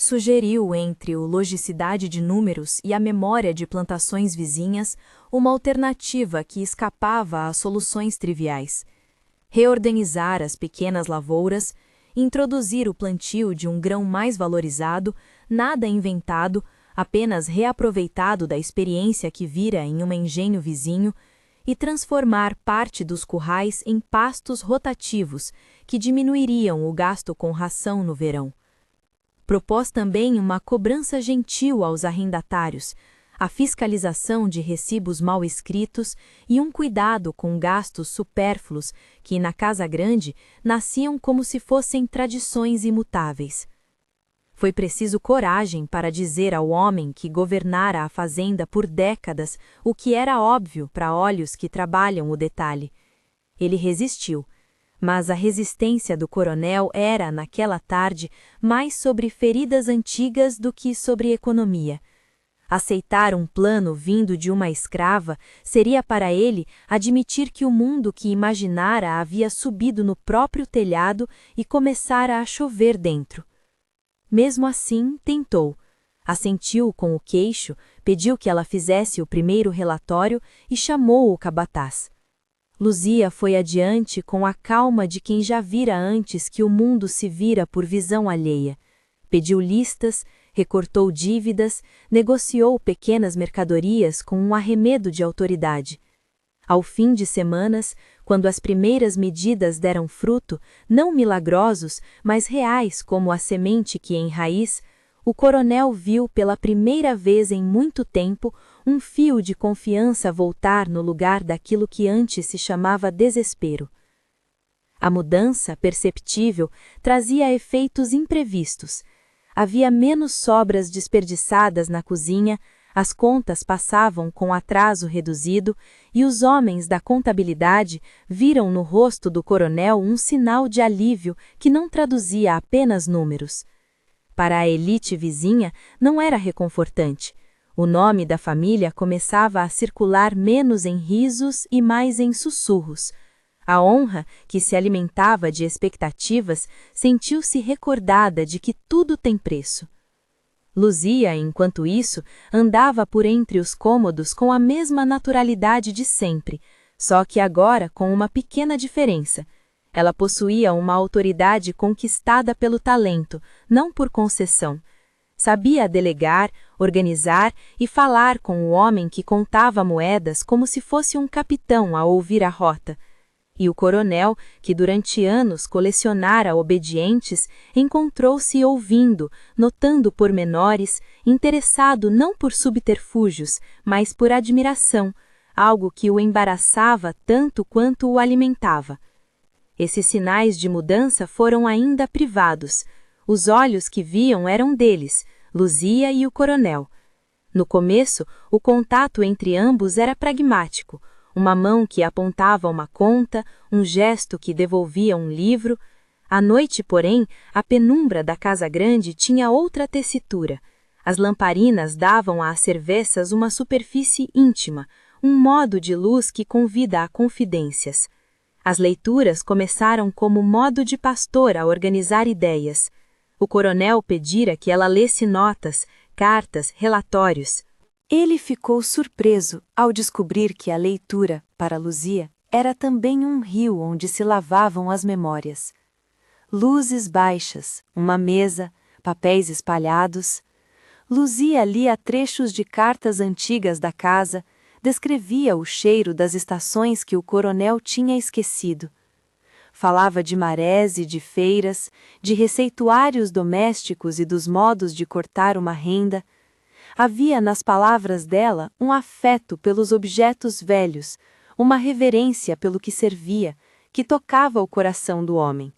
sugeriu, entre o logicidade de números e a memória de plantações vizinhas, uma alternativa que escapava às soluções triviais. Reorganizar as pequenas lavouras, introduzir o plantio de um grão mais valorizado, nada inventado, apenas reaproveitado da experiência que vira em um engenho vizinho, e transformar parte dos currais em pastos rotativos que diminuiriam o gasto com ração no verão. Propôs também uma cobrança gentil aos arrendatários, a fiscalização de recibos mal escritos e um cuidado com gastos supérfluos que, na Casa Grande, nasciam como se fossem tradições imutáveis. Foi preciso coragem para dizer ao homem que governara a fazenda por décadas o que era óbvio para olhos que trabalham o detalhe. Ele resistiu, mas a resistência do coronel era, naquela tarde, mais sobre feridas antigas do que sobre economia. Aceitar um plano vindo de uma escrava seria para ele admitir que o mundo que imaginara havia subido no próprio telhado e começara a chover dentro. Mesmo assim, tentou. Assentiu com o queixo, pediu que ela fizesse o primeiro relatório e chamou o capataz. Luzia foi adiante com a calma de quem já vira antes que o mundo se vira por visão alheia. Pediu listas, recortou dívidas, negociou pequenas mercadorias com um arremedo de autoridade. Ao fim de semanas, quando as primeiras medidas deram fruto, não milagrosos, mas reais como a semente que enraiz, o coronel viu pela primeira vez em muito tempo um fio de confiança voltar no lugar daquilo que antes se chamava desespero. A mudança, perceptível, trazia efeitos imprevistos. Havia menos sobras desperdiçadas na cozinha, as contas passavam com atraso reduzido e os homens da contabilidade viram no rosto do coronel um sinal de alívio que não traduzia apenas números. Para a elite vizinha, não era reconfortante. O nome da família começava a circular menos em risos e mais em sussurros. A honra, que se alimentava de expectativas, sentiu-se recordada de que tudo tem preço. Luzia, enquanto isso, andava por entre os cômodos com a mesma naturalidade de sempre, só que agora com uma pequena diferença. Ela possuía uma autoridade conquistada pelo talento, não por concessão. Sabia delegar, organizar e falar com o homem que contava moedas como se fosse um capitão a ouvir a rota. E o coronel, que durante anos colecionara obedientes, encontrou-se ouvindo, notando pormenores, interessado não por subterfúgios, mas por admiração, algo que o embaraçava tanto quanto o alimentava. Esses sinais de mudança foram ainda privados. Os olhos que viam eram deles, Luzia e o coronel. No começo, o contato entre ambos era pragmático. Uma mão que apontava uma conta, um gesto que devolvia um livro. À noite, porém, a penumbra da Casa Grande tinha outra tessitura. As lamparinas davam às cerveças uma superfície íntima, um modo de luz que convida a confidências. As leituras começaram como modo de pastor a organizar ideias. O coronel pedira que ela lesse notas, cartas, relatórios. Ele ficou surpreso ao descobrir que a leitura, para Luzia, era também um rio onde se lavavam as memórias. Luzes baixas, uma mesa, papéis espalhados. Luzia lia trechos de cartas antigas da casa, descrevia o cheiro das estações que o coronel tinha esquecido. Falava de marés e de feiras, de receituários domésticos e dos modos de cortar uma renda. Havia nas palavras dela um afeto pelos objetos velhos, uma reverência pelo que servia, que tocava o coração do homem.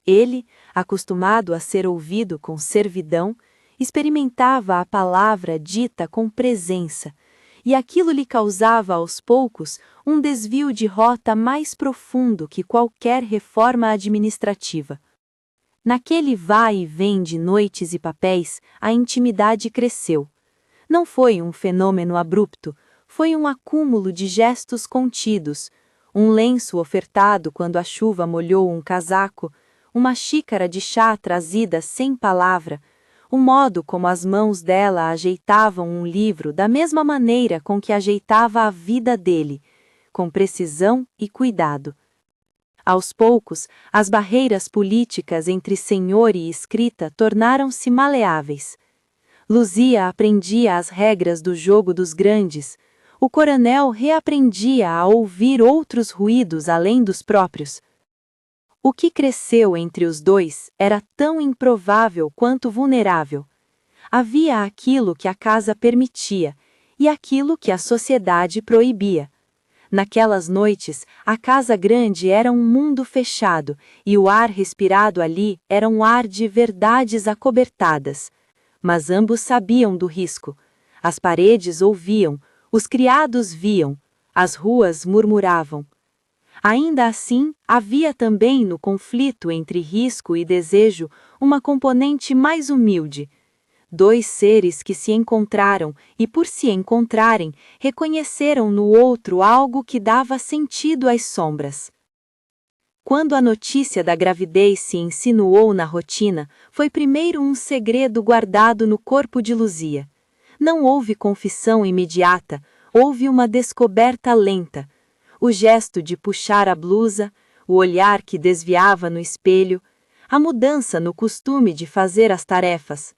Ele, acostumado a ser ouvido com servidão, experimentava a palavra dita com presença, e aquilo lhe causava aos poucos um desvio de rota mais profundo que qualquer reforma administrativa. Naquele vai e vem de noites e papéis, a intimidade cresceu. Não foi um fenômeno abrupto, foi um acúmulo de gestos contidos, um lenço ofertado quando a chuva molhou um casaco, uma xícara de chá trazida sem palavra, o modo como as mãos dela ajeitavam um livro da mesma maneira com que ajeitava a vida dele, com precisão e cuidado. Aos poucos, as barreiras políticas entre senhor e escrita tornaram-se maleáveis. Luzia aprendia as regras do jogo dos grandes. O coronel reaprendia a ouvir outros ruídos além dos próprios. O que cresceu entre os dois era tão improvável quanto vulnerável. Havia aquilo que a casa permitia e aquilo que a sociedade proibia. Naquelas noites, a casa grande era um mundo fechado e o ar respirado ali era um ar de verdades acobertadas. Mas ambos sabiam do risco. As paredes ouviam, os criados viam, as ruas murmuravam. Ainda assim, havia também no conflito entre risco e desejo uma componente mais humilde. Dois seres que se encontraram e, por se encontrarem, reconheceram no outro algo que dava sentido às sombras. Quando a notícia da gravidez se insinuou na rotina, foi primeiro um segredo guardado no corpo de Luzia. Não houve confissão imediata, houve uma descoberta lenta. O gesto de puxar a blusa, o olhar que desviava no espelho, a mudança no costume de fazer as tarefas.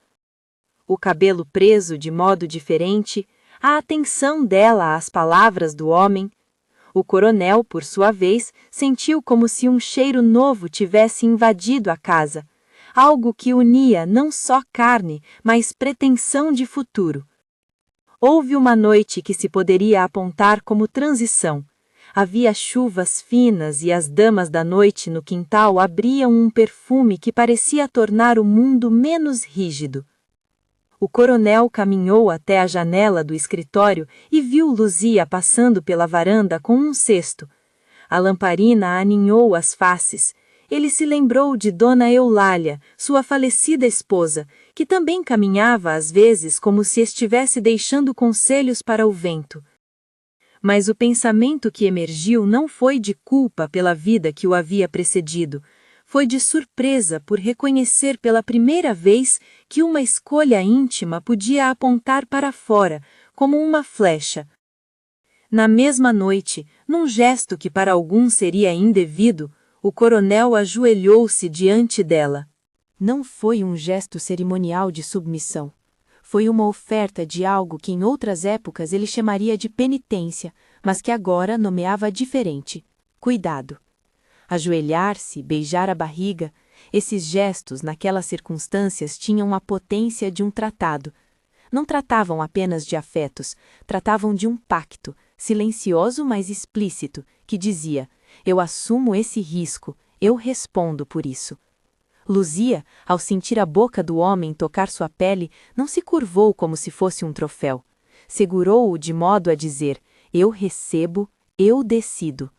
O cabelo preso de modo diferente, a atenção dela às palavras do homem. O coronel, por sua vez, sentiu como se um cheiro novo tivesse invadido a casa, algo que unia não só carne, mas pretensão de futuro. Houve uma noite que se poderia apontar como transição. Havia chuvas finas e as damas da noite no quintal abriam um perfume que parecia tornar o mundo menos rígido. O coronel caminhou até a janela do escritório e viu Luzia passando pela varanda com um cesto. A lamparina aninhou as faces. Ele se lembrou de Dona Eulália, sua falecida esposa, que também caminhava às vezes como se estivesse deixando conselhos para o vento. Mas o pensamento que emergiu não foi de culpa pela vida que o havia precedido, foi de surpresa por reconhecer pela primeira vez que uma escolha íntima podia apontar para fora, como uma flecha. Na mesma noite, num gesto que para alguns seria indevido, o coronel ajoelhou-se diante dela. Não foi um gesto cerimonial de submissão. Foi uma oferta de algo que em outras épocas ele chamaria de penitência, mas que agora nomeava diferente: cuidado. Ajoelhar-se, beijar a barriga, esses gestos naquelas circunstâncias tinham a potência de um tratado. Não tratavam apenas de afetos, tratavam de um pacto, silencioso mas explícito, que dizia: eu assumo esse risco, eu respondo por isso. Luzia, ao sentir a boca do homem tocar sua pele, não se curvou como se fosse um troféu. Segurou-o de modo a dizer: eu recebo, eu decido.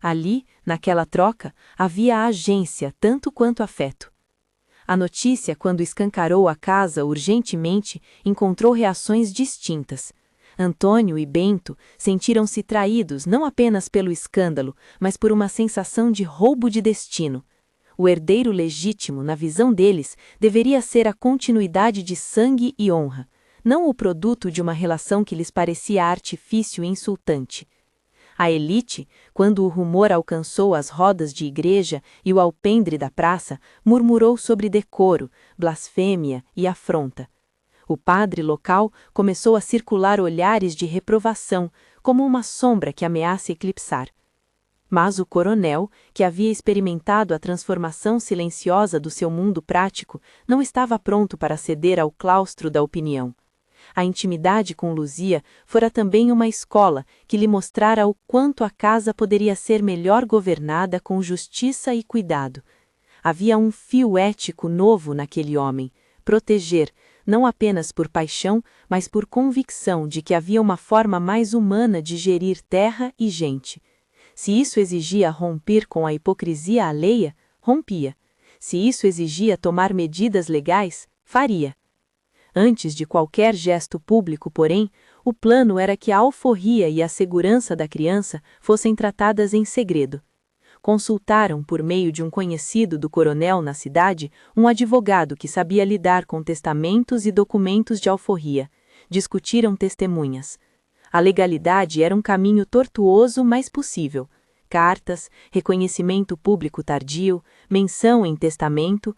Ali, naquela troca, havia agência tanto quanto afeto. A notícia, quando escancarou a casa urgentemente, encontrou reações distintas. Antônio e Bento sentiram-se traídos não apenas pelo escândalo, mas por uma sensação de roubo de destino. O herdeiro legítimo, na visão deles, deveria ser a continuidade de sangue e honra, não o produto de uma relação que lhes parecia artifício insultante. A elite, quando o rumor alcançou as rodas de igreja e o alpendre da praça, murmurou sobre decoro, blasfêmia e afronta. O padre local começou a circular olhares de reprovação, como uma sombra que ameaça eclipsar. Mas o coronel, que havia experimentado a transformação silenciosa do seu mundo prático, não estava pronto para ceder ao claustro da opinião. A intimidade com Luzia fora também uma escola que lhe mostrara o quanto a casa poderia ser melhor governada com justiça e cuidado. Havia um fio ético novo naquele homem: proteger, não apenas por paixão, mas por convicção de que havia uma forma mais humana de gerir terra e gente. Se isso exigia romper com a hipocrisia alheia, rompia. Se isso exigia tomar medidas legais, faria. Antes de qualquer gesto público, porém, o plano era que a alforria e a segurança da criança fossem tratadas em segredo. consultaram, por meio de um conhecido do coronel na cidade, um advogado que sabia lidar com testamentos e documentos de alforria. Discutiram testemunhas. A legalidade era um caminho tortuoso, mas possível. Cartas, reconhecimento público tardio, menção em testamento,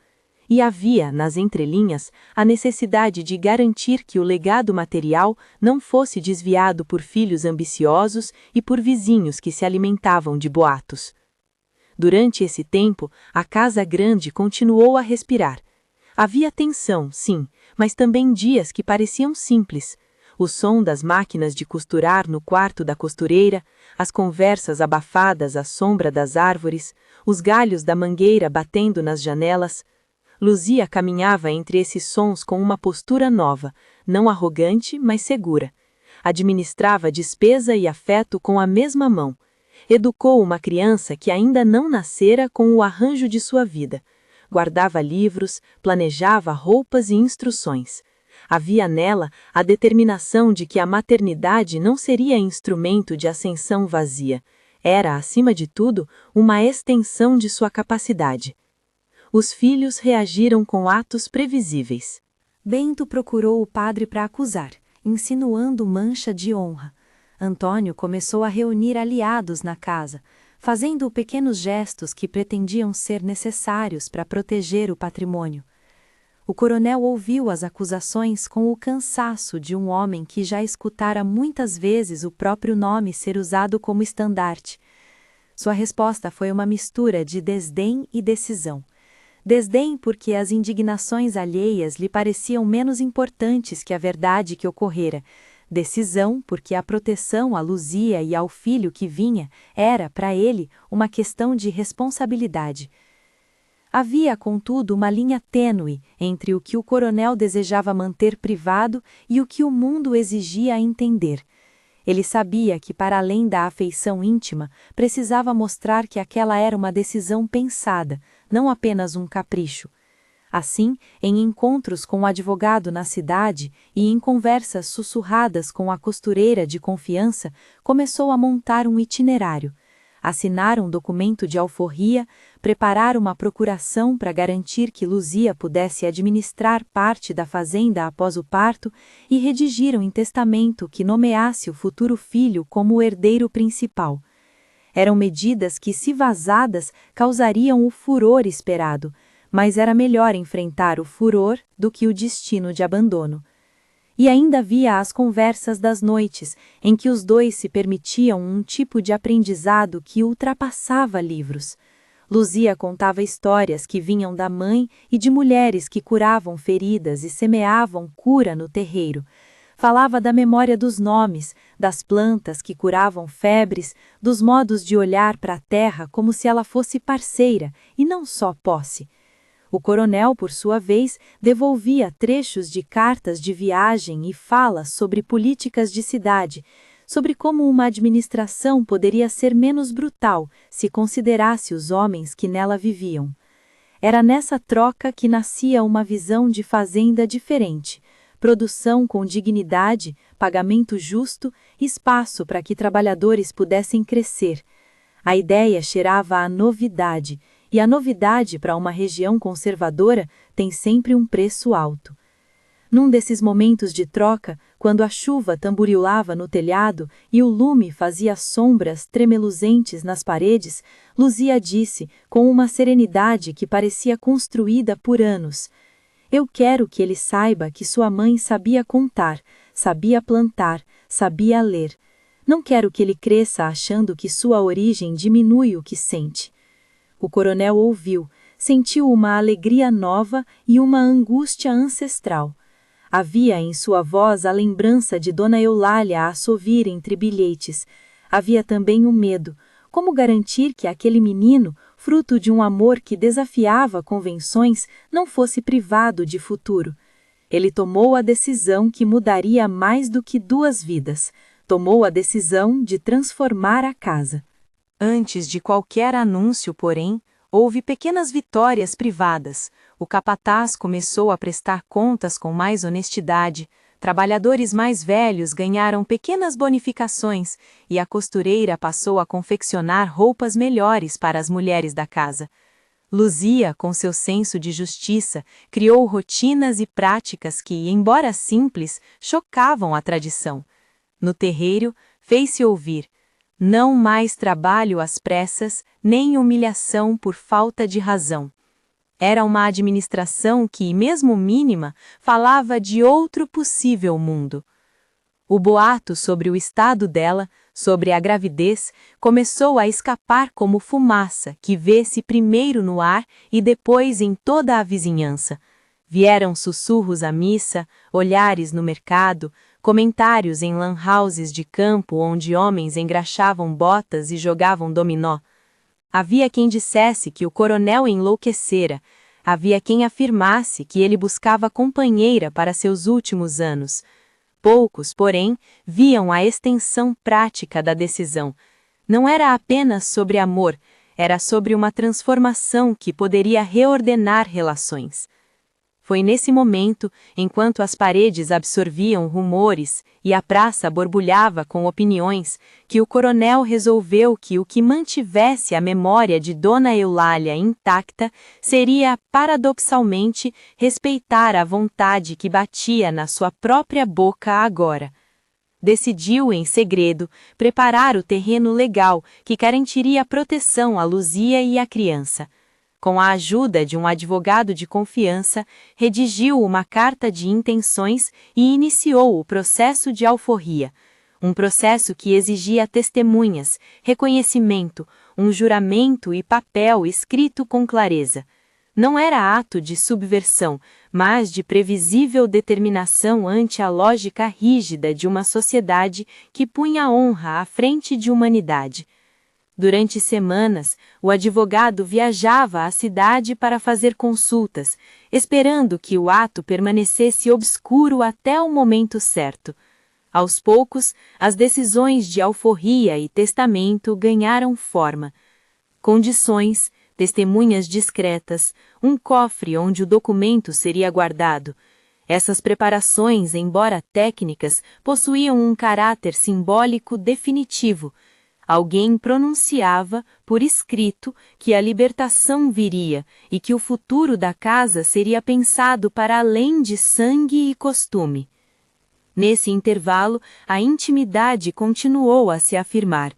e havia, nas entrelinhas, a necessidade de garantir que o legado material não fosse desviado por filhos ambiciosos e por vizinhos que se alimentavam de boatos. Durante esse tempo, a casa grande continuou a respirar. Havia tensão, sim, mas também dias que pareciam simples. O som das máquinas de costurar no quarto da costureira, as conversas abafadas à sombra das árvores, os galhos da mangueira batendo nas janelas. Luzia caminhava entre esses sons com uma postura nova, não arrogante, mas segura. Administrava despesa e afeto com a mesma mão. Educou uma criança que ainda não nascera com o arranjo de sua vida. Guardava livros, planejava roupas e instruções. Havia nela a determinação de que a maternidade não seria instrumento de ascensão vazia. Era, acima de tudo, uma extensão de sua capacidade. Os filhos reagiram com atos previsíveis. Bento procurou o padre para acusar, insinuando mancha de honra. Antônio começou a reunir aliados na casa, fazendo pequenos gestos que pretendiam ser necessários para proteger o patrimônio. O coronel ouviu as acusações com o cansaço de um homem que já escutara muitas vezes o próprio nome ser usado como estandarte. Sua resposta foi uma mistura de desdém e decisão. Desdém porque as indignações alheias lhe pareciam menos importantes que a verdade que ocorrera. Decisão porque a proteção a Luzia e ao filho que vinha era, para ele, uma questão de responsabilidade. Havia, contudo, uma linha tênue entre o que o coronel desejava manter privado e o que o mundo exigia entender. Ele sabia que, para além da afeição íntima, precisava mostrar que aquela era uma decisão pensada, não apenas um capricho. Assim, em encontros com o advogado na cidade e em conversas sussurradas com a costureira de confiança, começou a montar um itinerário. Assinar um documento de alforria, preparar uma procuração para garantir que Luzia pudesse administrar parte da fazenda após o parto e redigir um testamento que nomeasse o futuro filho como o herdeiro principal. Eram medidas que, se vazadas, causariam o furor esperado, mas era melhor enfrentar o furor do que o destino de abandono. E ainda havia as conversas das noites, em que os dois se permitiam um tipo de aprendizado que ultrapassava livros. Luzia contava histórias que vinham da mãe e de mulheres que curavam feridas e semeavam cura no terreiro. Falava da memória dos nomes, das plantas que curavam febres, dos modos de olhar para a terra como se ela fosse parceira e não só posse. O coronel, por sua vez, devolvia trechos de cartas de viagem e falas sobre políticas de cidade, sobre como uma administração poderia ser menos brutal se considerasse os homens que nela viviam. Era nessa troca que nascia uma visão de fazenda diferente, produção com dignidade, pagamento justo, espaço para que trabalhadores pudessem crescer. A ideia cheirava a novidade, e a novidade para uma região conservadora tem sempre um preço alto. Num desses momentos de troca, quando a chuva tamboriolava no telhado e o lume fazia sombras tremeluzentes nas paredes, Luzia disse, com uma serenidade que parecia construída por anos: "Eu quero que ele saiba que sua mãe sabia contar, sabia plantar, sabia ler. Não quero que ele cresça achando que sua origem diminui o que sente." O coronel ouviu, sentiu uma alegria nova e uma angústia ancestral. Havia em sua voz a lembrança de Dona Eulália a assovir entre bilhetes. Havia também o medo. Como garantir que aquele menino, fruto de um amor que desafiava convenções, não fosse privado de futuro? Ele tomou a decisão que mudaria mais do que 2 vidas. Tomou a decisão de transformar a casa. Antes de qualquer anúncio, porém, houve pequenas vitórias privadas. O capataz começou a prestar contas com mais honestidade, Trabalhadores mais velhos ganharam pequenas bonificações e a costureira passou a confeccionar roupas melhores para as mulheres da casa. Luzia, com seu senso de justiça, criou rotinas e práticas que, embora simples, chocavam a tradição. No terreiro, fez-se ouvir: não mais trabalho às pressas, nem humilhação por falta de razão. Era uma administração que, mesmo mínima, falava de outro possível mundo. O boato sobre o estado dela, sobre a gravidez, começou a escapar como fumaça que vê-se primeiro no ar e depois em toda a vizinhança. Vieram sussurros à missa, olhares no mercado, comentários em lan houses de campo onde homens engraxavam botas e jogavam dominó. Havia quem dissesse que o coronel enlouquecera, havia quem afirmasse que ele buscava companheira para seus últimos anos. Poucos, porém, viam a extensão prática da decisão. Não era apenas sobre amor, era sobre uma transformação que poderia reordenar relações. Foi nesse momento, enquanto as paredes absorviam rumores e a praça borbulhava com opiniões, que o coronel resolveu que o que mantivesse a memória de Dona Eulália intacta seria, paradoxalmente, respeitar a vontade que batia na sua própria boca agora. Decidiu, em segredo, preparar o terreno legal que garantiria proteção a Luzia e à criança. Com a ajuda de um advogado de confiança, redigiu uma carta de intenções e iniciou o processo de alforria. Um processo que exigia testemunhas, reconhecimento, um juramento e papel escrito com clareza. Não era ato de subversão, mas de previsível determinação ante a lógica rígida de uma sociedade que punha a honra à frente de humanidade. Durante semanas, o advogado viajava à cidade para fazer consultas, esperando que o ato permanecesse obscuro até o momento certo. Aos poucos, as decisões de alforria e testamento ganharam forma. Condições, testemunhas discretas, um cofre onde o documento seria guardado. Essas preparações, embora técnicas, possuíam um caráter simbólico definitivo. Alguém pronunciava, por escrito, que a libertação viria e que o futuro da casa seria pensado para além de sangue e costume. Nesse intervalo, a intimidade continuou a se afirmar.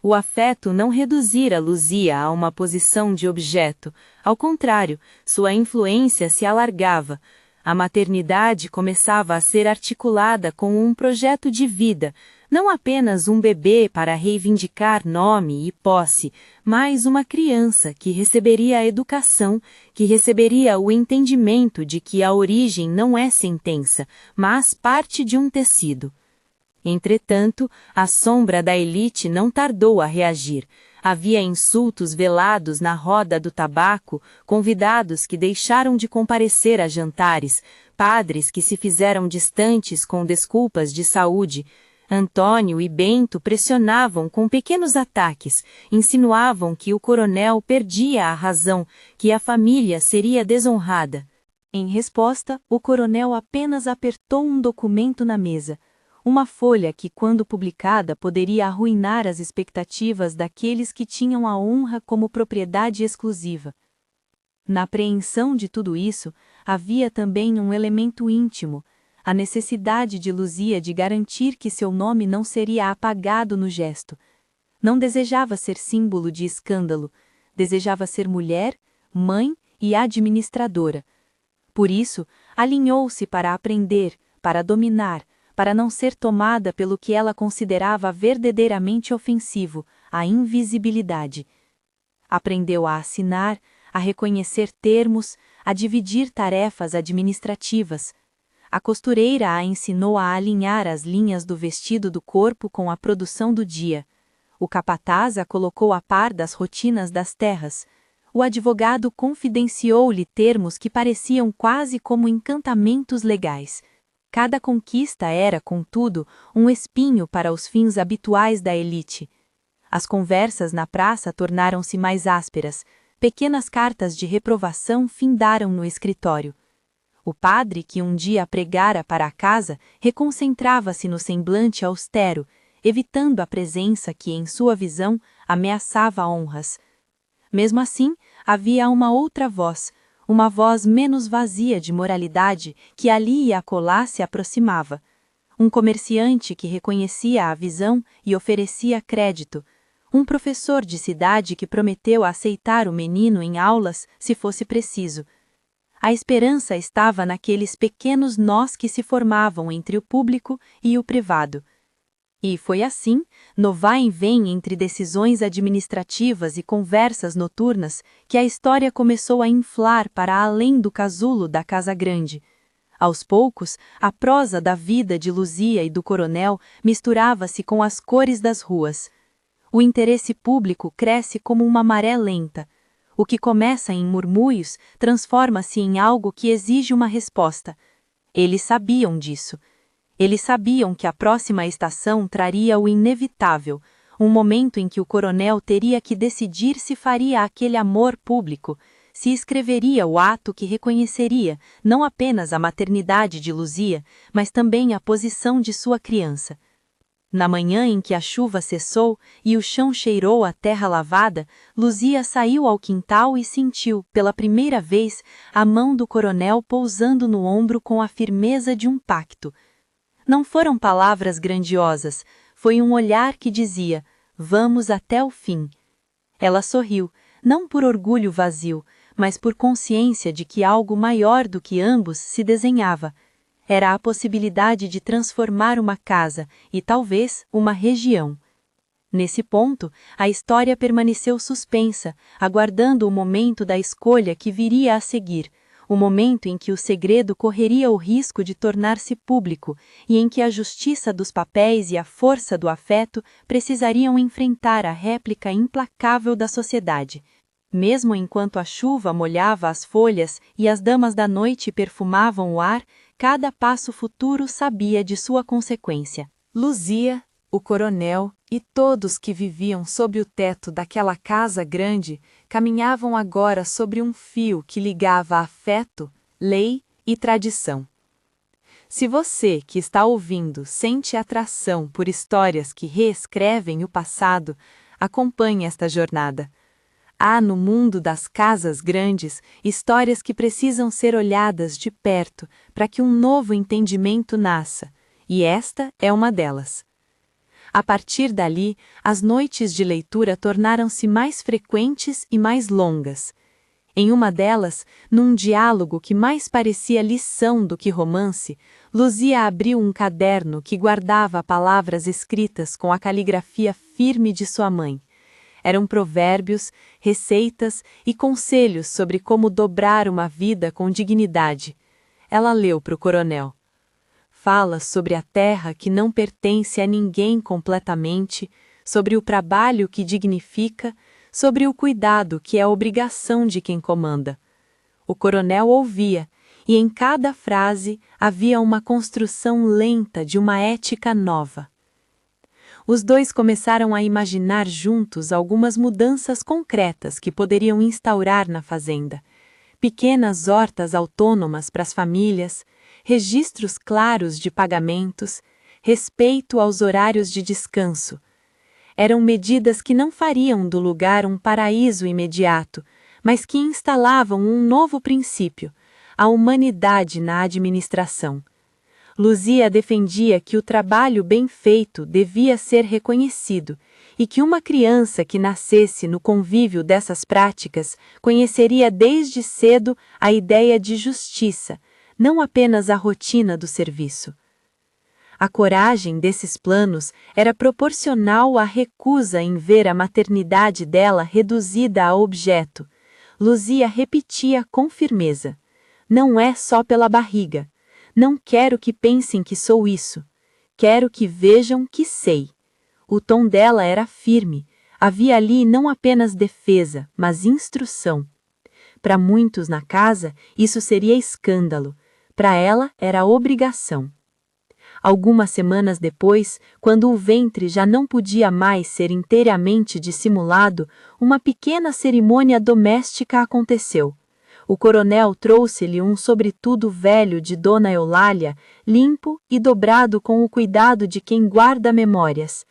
O afeto não reduzira Luzia a uma posição de objeto, ao contrário, sua influência se alargava. A maternidade começava a ser articulada com um projeto de vida, não apenas um bebê para reivindicar nome e posse, mas uma criança que receberia a educação, que receberia o entendimento de que a origem não é sentença, mas parte de um tecido. Entretanto, a sombra da elite não tardou a reagir. Havia insultos velados na roda do tabaco, convidados que deixaram de comparecer a jantares, padres que se fizeram distantes com desculpas de saúde. Antônio e Bento pressionavam com pequenos ataques, insinuavam que o coronel perdia a razão, que a família seria desonrada. Em resposta, o coronel apenas apertou um documento na mesa, uma folha que, quando publicada, poderia arruinar as expectativas daqueles que tinham a honra como propriedade exclusiva. Na apreensão de tudo isso, havia também um elemento íntimo, a necessidade de Luzia de garantir que seu nome não seria apagado no gesto. Não desejava ser símbolo de escândalo, desejava ser mulher, mãe e administradora. Por isso, alinhou-se para aprender, para dominar, para não ser tomada pelo que ela considerava verdadeiramente ofensivo, a invisibilidade. Aprendeu a assinar, a reconhecer termos, a dividir tarefas administrativas. A costureira a ensinou a alinhar as linhas do vestido do corpo com a produção do dia. O capataz a colocou a par das rotinas das terras. O advogado confidenciou-lhe termos que pareciam quase como encantamentos legais. Cada conquista era, contudo, um espinho para os fins habituais da elite. As conversas na praça tornaram-se mais ásperas. Pequenas cartas de reprovação findaram no escritório. O padre, que um dia pregara para a casa, reconcentrava-se no semblante austero, evitando a presença que, em sua visão, ameaçava honras. Mesmo assim, havia uma outra voz, uma voz menos vazia de moralidade, que ali e acolá se aproximava. Um comerciante que reconhecia a visão e oferecia crédito. Um professor de cidade que prometeu aceitar o menino em aulas se fosse preciso. A esperança estava naqueles pequenos nós que se formavam entre o público e o privado. E foi assim, no vai e vem entre decisões administrativas e conversas noturnas, que a história começou a inflar para além do casulo da Casa Grande. Aos poucos, a prosa da vida de Luzia e do coronel misturava-se com as cores das ruas. O interesse público cresce como uma maré lenta. O que começa em murmúrios transforma-se em algo que exige uma resposta. Eles sabiam disso. Eles sabiam que a próxima estação traria o inevitável, um momento em que o coronel teria que decidir se faria aquele amor público, se escreveria o ato que reconheceria não apenas a maternidade de Luzia, mas também a posição de sua criança. Na manhã em que a chuva cessou e o chão cheirou a terra lavada, Luzia saiu ao quintal e sentiu, pela primeira vez, a mão do coronel pousando no ombro com a firmeza de um pacto. Não foram palavras grandiosas, foi um olhar que dizia, vamos até o fim. Ela sorriu, não por orgulho vazio, mas por consciência de que algo maior do que ambos se desenhava. Era a possibilidade de transformar uma casa e talvez uma região. Nesse ponto, a história permaneceu suspensa, aguardando o momento da escolha que viria a seguir, o momento em que o segredo correria o risco de tornar-se público e em que a justiça dos papéis e a força do afeto precisariam enfrentar a réplica implacável da sociedade. Mesmo enquanto a chuva molhava as folhas e as damas da noite perfumavam o ar, cada passo futuro sabia de sua consequência. Luzia, o coronel e todos que viviam sob o teto daquela casa grande caminhavam agora sobre um fio que ligava afeto, lei e tradição. Se você que está ouvindo sente atração por histórias que reescrevem o passado, acompanhe esta jornada. Há no mundo das casas grandes histórias que precisam ser olhadas de perto para que um novo entendimento nasça, e esta é uma delas. A partir dali, as noites de leitura tornaram-se mais frequentes e mais longas. Em uma delas, num diálogo que mais parecia lição do que romance, Luzia abriu um caderno que guardava palavras escritas com a caligrafia firme de sua mãe. Eram provérbios, receitas e conselhos sobre como dobrar uma vida com dignidade. Ela leu para o coronel. Fala sobre a terra que não pertence a ninguém completamente, sobre o trabalho que dignifica, sobre o cuidado que é a obrigação de quem comanda. O coronel ouvia, e em cada frase havia uma construção lenta de uma ética nova. Os dois começaram a imaginar juntos algumas mudanças concretas que poderiam instaurar na fazenda. Pequenas hortas autônomas para as famílias, registros claros de pagamentos, respeito aos horários de descanso. Eram medidas que não fariam do lugar um paraíso imediato, mas que instalavam um novo princípio, a humanidade na administração. Luzia defendia que o trabalho bem feito devia ser reconhecido e que uma criança que nascesse no convívio dessas práticas conheceria desde cedo a ideia de justiça, não apenas a rotina do serviço. A coragem desses planos era proporcional à recusa em ver a maternidade dela reduzida a objeto. Luzia repetia com firmeza: não é só pela barriga. Não quero que pensem que sou isso. Quero que vejam que sei. O tom dela era firme. Havia ali não apenas defesa, mas instrução. Para muitos na casa, isso seria escândalo. Para ela, era obrigação. Algumas semanas depois, quando o ventre já não podia mais ser inteiramente dissimulado, uma pequena cerimônia doméstica aconteceu. O coronel trouxe-lhe um sobretudo velho de Dona Eulália, limpo e dobrado com o cuidado de quem guarda memórias.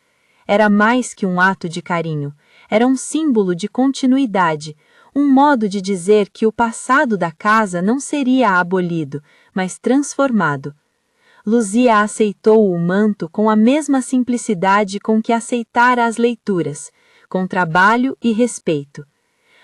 Era mais que um ato de carinho, era um símbolo de continuidade, um modo de dizer que o passado da casa não seria abolido, mas transformado. Luzia aceitou o manto com a mesma simplicidade com que aceitara as leituras, com trabalho e respeito.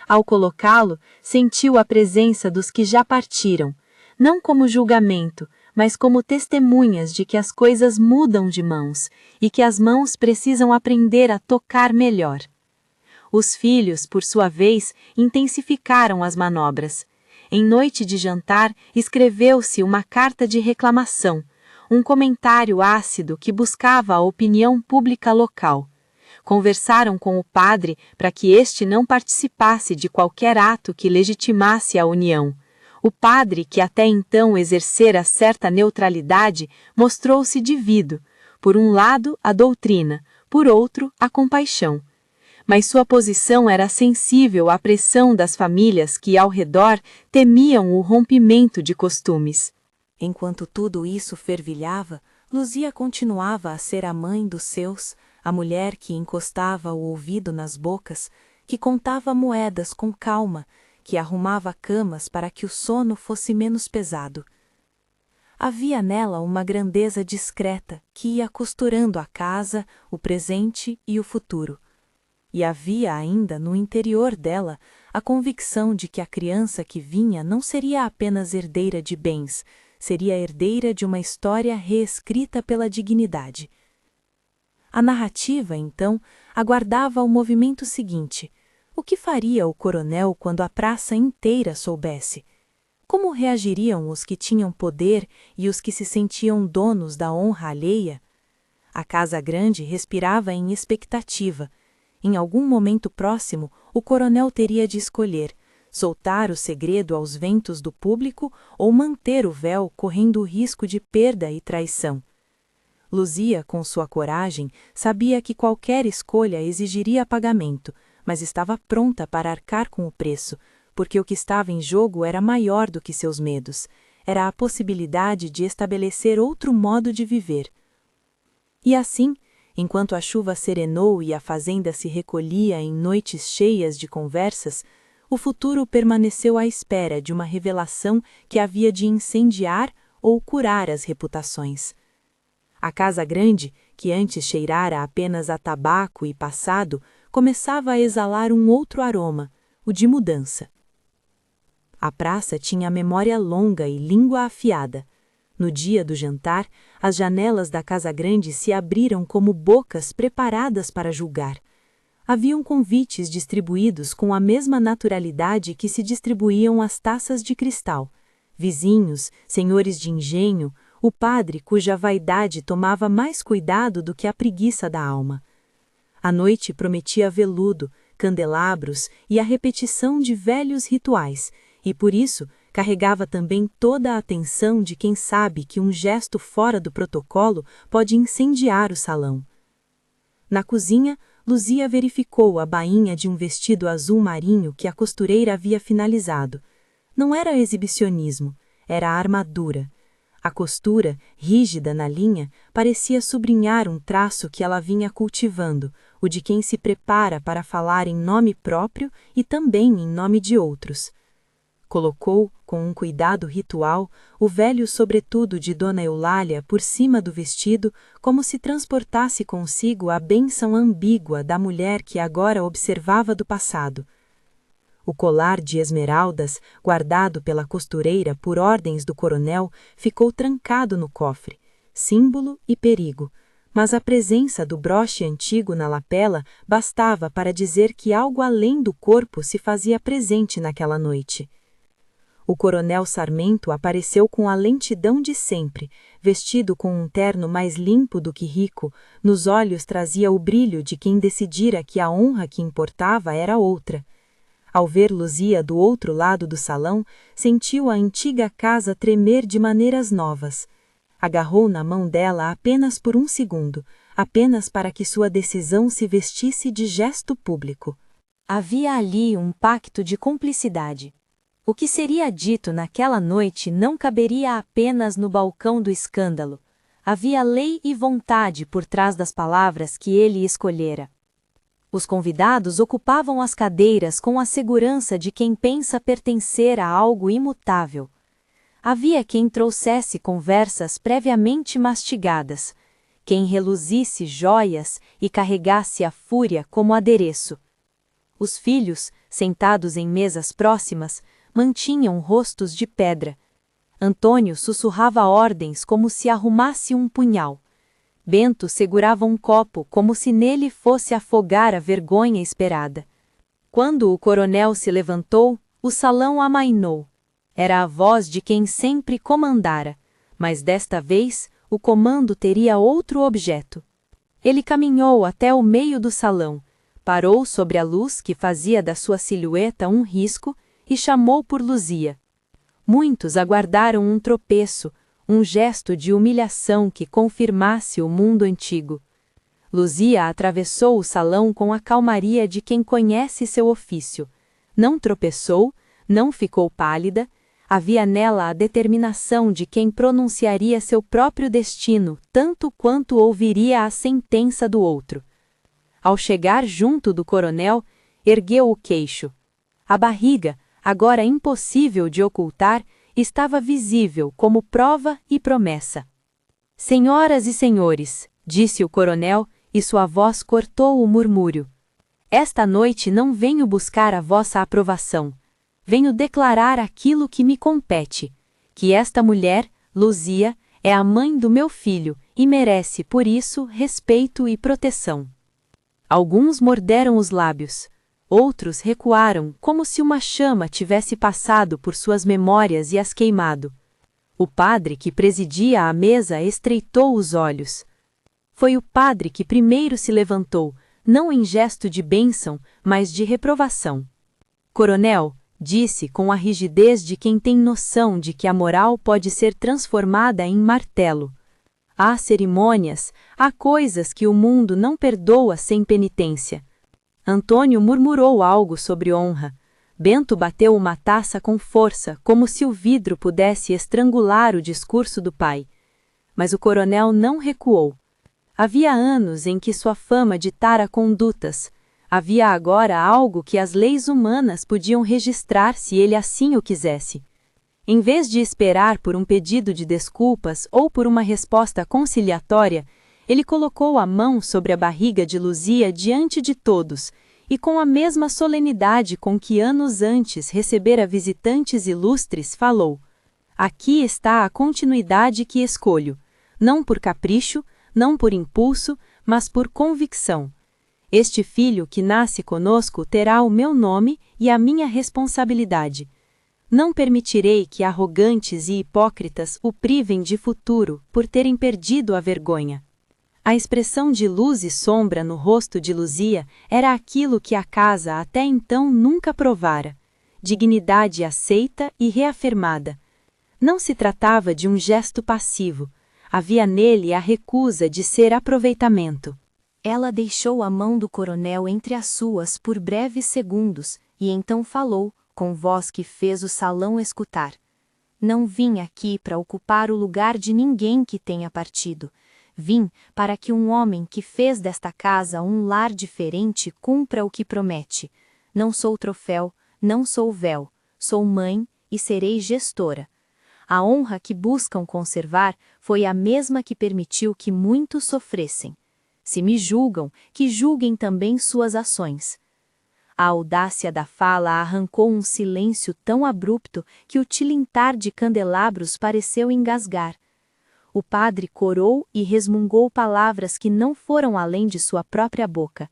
Ao colocá-lo, sentiu a presença dos que já partiram, não como julgamento, mas como testemunhas de que as coisas mudam de mãos e que as mãos precisam aprender a tocar melhor. Os filhos, por sua vez, intensificaram as manobras. Em noite de jantar, escreveu-se uma carta de reclamação, um comentário ácido que buscava a opinião pública local. Conversaram com o padre para que este não participasse de qualquer ato que legitimasse a união. O padre, que até então exercera certa neutralidade, mostrou-se divido, por um lado a doutrina, por outro a compaixão. Mas sua posição era sensível à pressão das famílias que, ao redor, temiam o rompimento de costumes. Enquanto tudo isso fervilhava, Luzia continuava a ser a mãe dos seus, a mulher que encostava o ouvido nas bocas, que contava moedas com calma, que arrumava camas para que o sono fosse menos pesado. Havia nela uma grandeza discreta que ia costurando a casa, o presente e o futuro. E havia ainda no interior dela a convicção de que a criança que vinha não seria apenas herdeira de bens, seria herdeira de uma história reescrita pela dignidade. A narrativa, então, aguardava o movimento seguinte. O que faria o coronel quando a praça inteira soubesse? Como reagiriam os que tinham poder e os que se sentiam donos da honra alheia? A Casa Grande respirava em expectativa. Em algum momento próximo, o coronel teria de escolher: soltar o segredo aos ventos do público ou manter o véu correndo o risco de perda e traição. Luzia, com sua coragem, sabia que qualquer escolha exigiria pagamento, mas estava pronta para arcar com o preço, porque o que estava em jogo era maior do que seus medos. Era a possibilidade de estabelecer outro modo de viver. E assim, enquanto a chuva serenou e a fazenda se recolhia em noites cheias de conversas, o futuro permaneceu à espera de uma revelação que havia de incendiar ou curar as reputações. A Casa Grande, que antes cheirara apenas a tabaco e passado, começava a exalar um outro aroma, o de mudança. A praça tinha memória longa e língua afiada. No dia do jantar, as janelas da Casa Grande se abriram como bocas preparadas para julgar. Haviam convites distribuídos com a mesma naturalidade que se distribuíam as taças de cristal. Vizinhos, senhores de engenho, o padre cuja vaidade tomava mais cuidado do que a preguiça da alma. A noite prometia veludo, candelabros e a repetição de velhos rituais, e por isso carregava também toda a atenção de quem sabe que um gesto fora do protocolo pode incendiar o salão. Na cozinha, Luzia verificou a bainha de um vestido azul marinho que a costureira havia finalizado. Não era exibicionismo, era armadura. A costura, rígida na linha, parecia sublinhar um traço que ela vinha cultivando, o de quem se prepara para falar em nome próprio e também em nome de outros. Colocou, com um cuidado ritual, o velho sobretudo de Dona Eulália por cima do vestido, como se transportasse consigo a bênção ambígua da mulher que agora observava do passado. O colar de esmeraldas, guardado pela costureira por ordens do coronel, ficou trancado no cofre, símbolo e perigo, mas a presença do broche antigo na lapela bastava para dizer que algo além do corpo se fazia presente naquela noite. O coronel Sarmento apareceu com a lentidão de sempre, vestido com um terno mais limpo do que rico, nos olhos trazia o brilho de quem decidira que a honra que importava era outra. Ao ver Luzia do outro lado do salão, sentiu a antiga casa tremer de maneiras novas. Agarrou na mão dela apenas por um segundo, apenas para que sua decisão se vestisse de gesto público. Havia ali um pacto de cumplicidade. O que seria dito naquela noite não caberia apenas no balcão do escândalo. Havia lei e vontade por trás das palavras que ele escolhera. Os convidados ocupavam as cadeiras com a segurança de quem pensa pertencer a algo imutável. Havia quem trouxesse conversas previamente mastigadas, quem reluzisse joias e carregasse a fúria como adereço. Os filhos, sentados em mesas próximas, mantinham rostos de pedra. Antônio sussurrava ordens como se arrumasse um punhal. Bento segurava um copo como se nele fosse afogar a vergonha esperada. Quando o coronel se levantou, o salão amainou. Era a voz de quem sempre comandara, mas desta vez o comando teria outro objeto. Ele caminhou até o meio do salão, parou sobre a luz que fazia da sua silhueta um risco e chamou por Luzia. Muitos aguardaram um tropeço, um gesto de humilhação que confirmasse o mundo antigo. Luzia atravessou o salão com a calmaria de quem conhece seu ofício. Não tropeçou, não ficou pálida, havia nela a determinação de quem pronunciaria seu próprio destino tanto quanto ouviria a sentença do outro. Ao chegar junto do coronel, ergueu o queixo. A barriga, agora impossível de ocultar, estava visível como prova e promessa. Senhoras e senhores, disse o coronel, e sua voz cortou o murmúrio. Esta noite não venho buscar a vossa aprovação. Venho declarar aquilo que me compete, que esta mulher, Luzia, é a mãe do meu filho e merece, por isso, respeito e proteção. Alguns morderam os lábios. Outros recuaram, como se uma chama tivesse passado por suas memórias e as queimado. O padre que presidia a mesa estreitou os olhos. Foi o padre que primeiro se levantou, não em gesto de bênção, mas de reprovação. Coronel, disse com a rigidez de quem tem noção de que a moral pode ser transformada em martelo. Há cerimônias, há coisas que o mundo não perdoa sem penitência. Antônio murmurou algo sobre honra. Bento bateu uma taça com força, como se o vidro pudesse estrangular o discurso do pai. Mas o coronel não recuou. Havia anos em que sua fama ditara condutas. Havia agora algo que as leis humanas podiam registrar se ele assim o quisesse. Em vez de esperar por um pedido de desculpas ou por uma resposta conciliatória, ele colocou a mão sobre a barriga de Luzia diante de todos, e com a mesma solenidade com que anos antes recebera visitantes ilustres, falou: aqui está a continuidade que escolho, não por capricho, não por impulso, mas por convicção. Este filho que nasce conosco terá o meu nome e a minha responsabilidade. Não permitirei que arrogantes e hipócritas o privem de futuro por terem perdido a vergonha. A expressão de luz e sombra no rosto de Luzia era aquilo que a casa até então nunca provara: dignidade aceita e reafirmada. Não se tratava de um gesto passivo, havia nele a recusa de ser aproveitamento. Ela deixou a mão do coronel entre as suas por breves segundos, e então falou, com voz que fez o salão escutar. Não vim aqui para ocupar o lugar de ninguém que tenha partido. Vim para que um homem que fez desta casa um lar diferente cumpra o que promete. Não sou troféu, não sou véu, sou mãe e serei gestora. A honra que buscam conservar foi a mesma que permitiu que muitos sofressem. Se me julgam, que julguem também suas ações. A audácia da fala arrancou um silêncio tão abrupto que o tilintar de candelabros pareceu engasgar. O padre corou e resmungou palavras que não foram além de sua própria boca.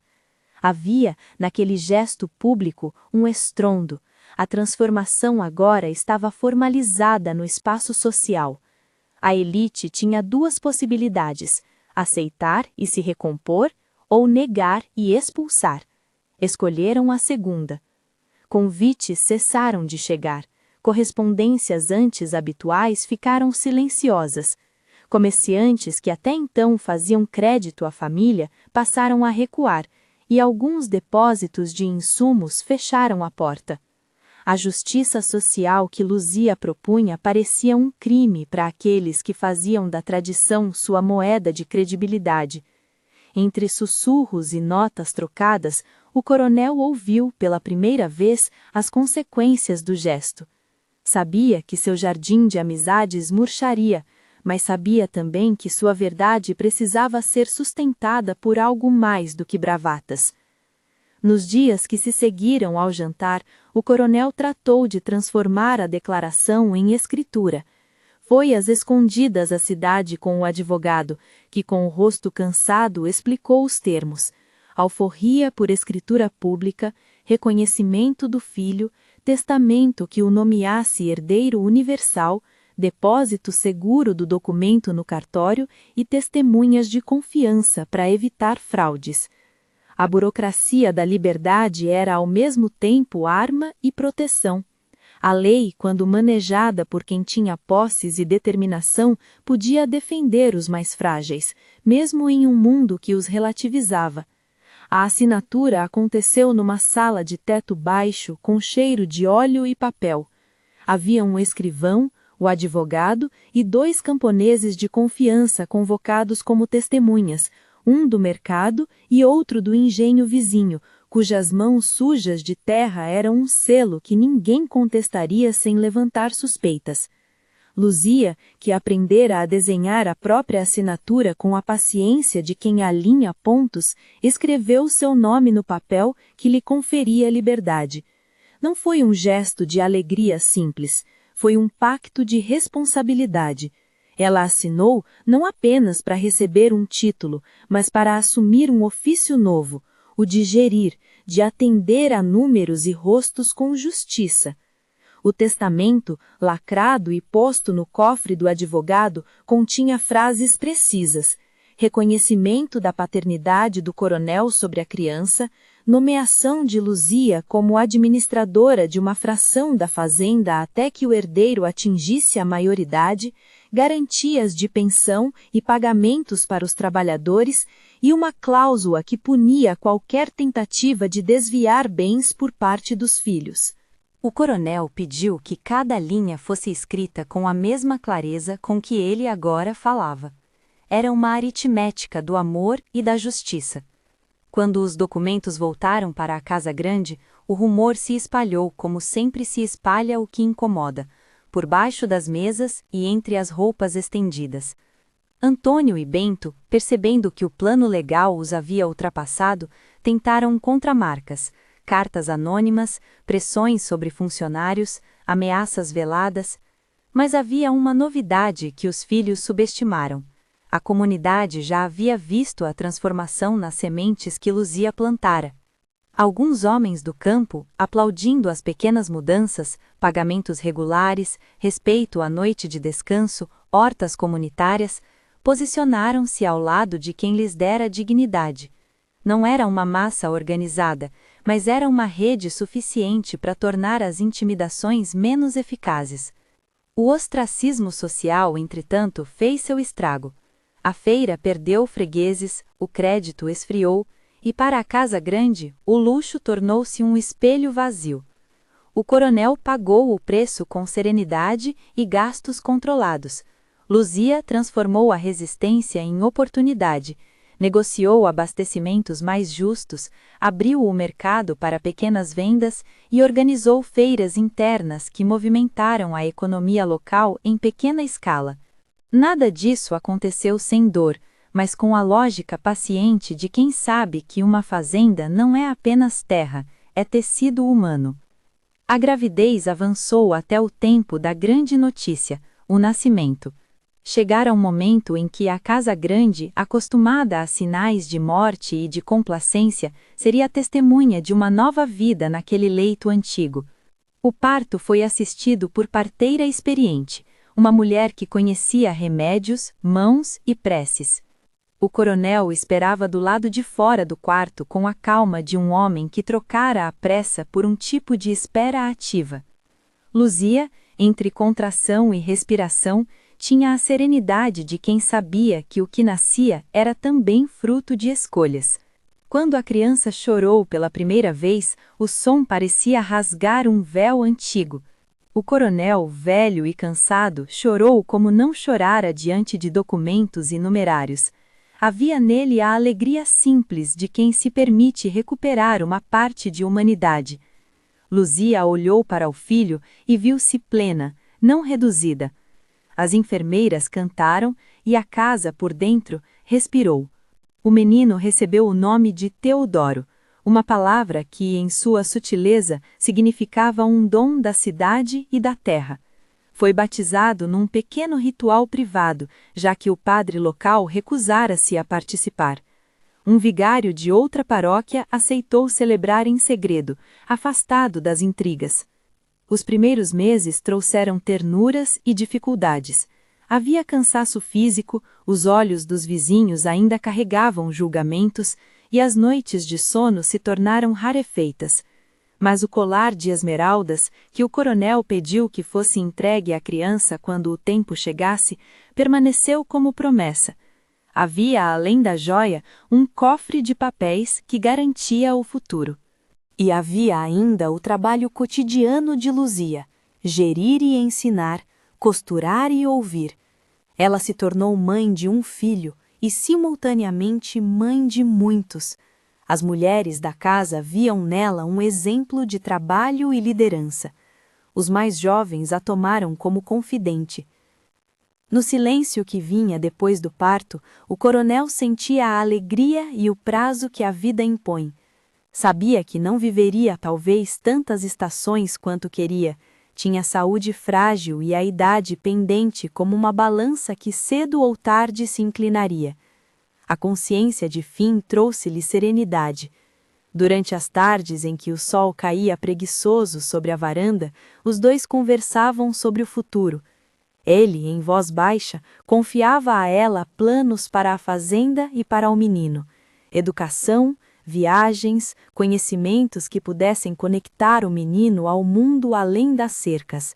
Havia, naquele gesto público, um estrondo. A transformação agora estava formalizada no espaço social. A elite tinha duas possibilidades: aceitar e se recompor, ou negar e expulsar. Escolheram a segunda. Convites cessaram de chegar. Correspondências antes habituais ficaram silenciosas. Comerciantes que até então faziam crédito à família passaram a recuar, e alguns depósitos de insumos fecharam a porta. A justiça social que Luzia propunha parecia um crime para aqueles que faziam da tradição sua moeda de credibilidade. Entre sussurros e notas trocadas, o coronel ouviu pela primeira vez as consequências do gesto. Sabia que seu jardim de amizades murcharia, mas sabia também que sua verdade precisava ser sustentada por algo mais do que bravatas. Nos dias que se seguiram ao jantar, o coronel tratou de transformar a declaração em escritura. Foi às escondidas à cidade com o advogado, que com o rosto cansado explicou os termos: alforria por escritura pública, reconhecimento do filho, testamento que o nomeasse herdeiro universal, depósito seguro do documento no cartório e testemunhas de confiança para evitar fraudes. A burocracia da liberdade era ao mesmo tempo arma e proteção. A lei, quando manejada por quem tinha posses e determinação, podia defender os mais frágeis, mesmo em um mundo que os relativizava. A assinatura aconteceu numa sala de teto baixo com cheiro de óleo e papel. Havia um escrivão, o advogado e 2 camponeses de confiança convocados como testemunhas, um do mercado e outro do engenho vizinho, cujas mãos sujas de terra eram um selo que ninguém contestaria sem levantar suspeitas. Luzia, que aprendera a desenhar a própria assinatura com a paciência de quem alinha pontos, escreveu seu nome no papel que lhe conferia liberdade. Não foi um gesto de alegria simples, foi um pacto de responsabilidade. Ela assinou não apenas para receber um título, mas para assumir um ofício novo, o de gerir, de atender a números e rostos com justiça. O testamento, lacrado e posto no cofre do advogado, continha frases precisas: reconhecimento da paternidade do coronel sobre a criança, nomeação de Luzia como administradora de uma fração da fazenda até que o herdeiro atingisse a maioridade, garantias de pensão e pagamentos para os trabalhadores e uma cláusula que punia qualquer tentativa de desviar bens por parte dos filhos. O coronel pediu que cada linha fosse escrita com a mesma clareza com que ele agora falava. Era uma aritmética do amor e da justiça. Quando os documentos voltaram para a Casa Grande, o rumor se espalhou como sempre se espalha o que incomoda, por baixo das mesas e entre as roupas estendidas. Antônio e Bento, percebendo que o plano legal os havia ultrapassado, tentaram contramarcas, cartas anônimas, pressões sobre funcionários, ameaças veladas. Mas havia uma novidade que os filhos subestimaram. A comunidade já havia visto a transformação nas sementes que Luzia plantara. Alguns homens do campo, aplaudindo as pequenas mudanças, pagamentos regulares, respeito à noite de descanso, hortas comunitárias, posicionaram-se ao lado de quem lhes dera dignidade. Não era uma massa organizada, mas era uma rede suficiente para tornar as intimidações menos eficazes. O ostracismo social, entretanto, fez seu estrago. A feira perdeu fregueses, o crédito esfriou, e para a Casa Grande, o luxo tornou-se um espelho vazio. O coronel pagou o preço com serenidade e gastos controlados. Luzia transformou a resistência em oportunidade, negociou abastecimentos mais justos, abriu o mercado para pequenas vendas e organizou feiras internas que movimentaram a economia local em pequena escala. Nada disso aconteceu sem dor, mas com a lógica paciente de quem sabe que uma fazenda não é apenas terra, é tecido humano. A gravidez avançou até o tempo da grande notícia, o nascimento. Chegara um momento em que a Casa Grande, acostumada a sinais de morte e de complacência, seria testemunha de uma nova vida naquele leito antigo. O parto foi assistido por parteira experiente, uma mulher que conhecia remédios, mãos e preces. O coronel esperava do lado de fora do quarto com a calma de um homem que trocara a pressa por um tipo de espera ativa. Luzia, entre contração e respiração, tinha a serenidade de quem sabia que o que nascia era também fruto de escolhas. Quando a criança chorou pela primeira vez, o som parecia rasgar um véu antigo. O coronel, velho e cansado, chorou como não chorara diante de documentos e numerários. Havia nele a alegria simples de quem se permite recuperar uma parte de humanidade. Luzia olhou para o filho e viu-se plena, não reduzida. As enfermeiras cantaram e a casa, por dentro, respirou. O menino recebeu o nome de Teodoro, uma palavra que, em sua sutileza, significava um dom da cidade e da terra. Foi batizado num pequeno ritual privado, já que o padre local recusara-se a participar. Um vigário de outra paróquia aceitou celebrar em segredo, afastado das intrigas. Os primeiros meses trouxeram ternuras e dificuldades. Havia cansaço físico, os olhos dos vizinhos ainda carregavam julgamentos e as noites de sono se tornaram rarefeitas. Mas o colar de esmeraldas, que o coronel pediu que fosse entregue à criança quando o tempo chegasse, permaneceu como promessa. Havia, além da joia, um cofre de papéis que garantia o futuro. E havia ainda o trabalho cotidiano de Luzia, gerir e ensinar, costurar e ouvir. Ela se tornou mãe de um filho e, simultaneamente, mãe de muitos. As mulheres da casa viam nela um exemplo de trabalho e liderança. Os mais jovens a tomaram como confidente. No silêncio que vinha depois do parto, o coronel sentia a alegria e o prazo que a vida impõe. Sabia que não viveria talvez tantas estações quanto queria. Tinha saúde frágil e a idade pendente como uma balança que cedo ou tarde se inclinaria. A consciência de fim trouxe-lhe serenidade. Durante as tardes em que o sol caía preguiçoso sobre a varanda, os dois conversavam sobre o futuro. Ele, em voz baixa, confiava a ela planos para a fazenda e para o menino. Educação, viagens, conhecimentos que pudessem conectar o menino ao mundo além das cercas.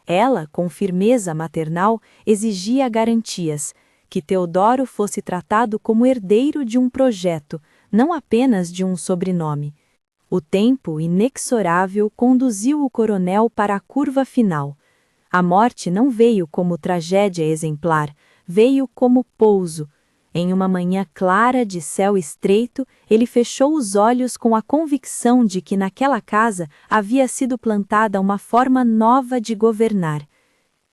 Ela, com firmeza maternal, exigia garantias, que Teodoro fosse tratado como herdeiro de um projeto, não apenas de um sobrenome. O tempo inexorável conduziu o coronel para a curva final. A morte não veio como tragédia exemplar, veio como pouso. Em uma manhã clara de céu estreito, ele fechou os olhos com a convicção de que naquela casa havia sido plantada uma forma nova de governar.